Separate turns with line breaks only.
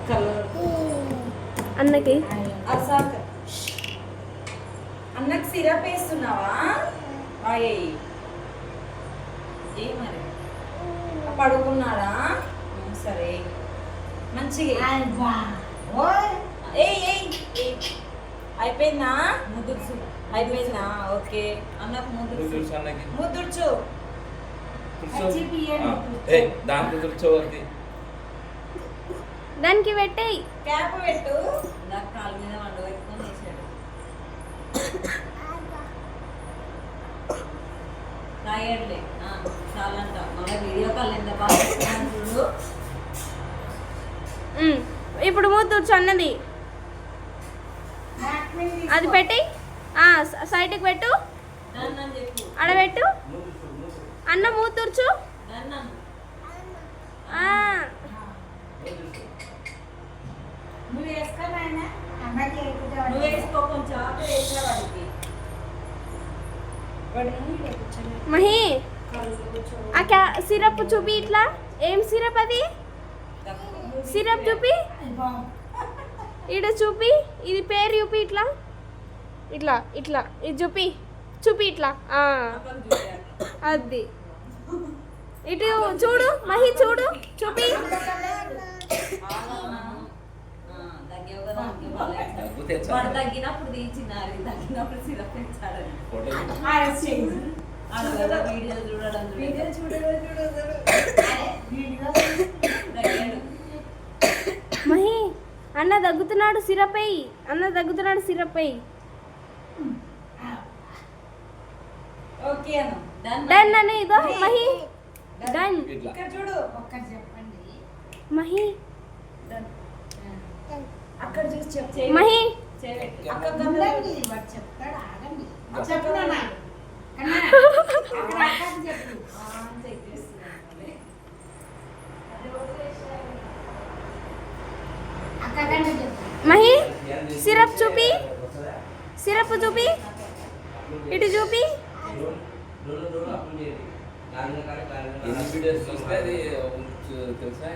colour
అన్నకి
అసాక అన్నకి syrup వేస్తున్నావా అయ్యి ఏ మరి పడుకున్నాడా సరే మంచిగా ఏయ్ ఏయ్ ఏయ్ అయిపోయిందా ముద్దుర్చు అయిపోయిందా ఓకే అన్నకు ముద్దుర్చు ముద్దుర్చు
దానికి పెట్టేయి
క్యాప్ పెట్టు నాకు కాలు మీద వండ పెట్టుకొని వేసాడు తాగేట్లే చాలంట మళ్ళీ వీడియో కాల్ ఎంత బాగా చూడు
ఇప్పుడు మూతూర్చు అన్నది అది పెట్టి సైడ్కి పెట్టు
చెప్పు
అడబెట్టు అన్న మూతూర్చు
నువ్వు వేసుకో నాయన నువ్వు వేసుకో కొంచెం ఆకు వేసా వాడికి
మహి సిరప్ చూపి ఇట్లా ఏం సిరప్ అది సిరప్ చూపి ఇడ చూపి ఇది పేరు చూపి ఇట్లా ఇట్లా ఇట్లా ఇది చూపి చూపి ఇట్లా అది ఇటు చూడు మహి చూడు చూపి
వాడు తగ్గినప్పుడు తీసినారు తగ్గినప్పుడు సిరప్ ఇచ్చాడని వీడియో చూడడం
మహి అన్న దగ్గుతున్నాడు సిరప్ అయ్యి అన్న దగ్గుతున్నాడు సిరప్ అయ్యి
ఓకే అన్న
డన్ అని ఇదో మహి డన్
ఇక్కడ చూడు ఒక్కటి చెప్పండి
మహి
అక్కడ చూసి చెప్పు
మహి
అక్క గమలండి వాడు చెప్తాడు ఆగండి చెప్తానా చెప్పు
మహి సిరప్ చూపి సిరప్ చూపి ఇటు చూపి
ఎన్ని వీడియోస్ చూస్తే అది తెలుసా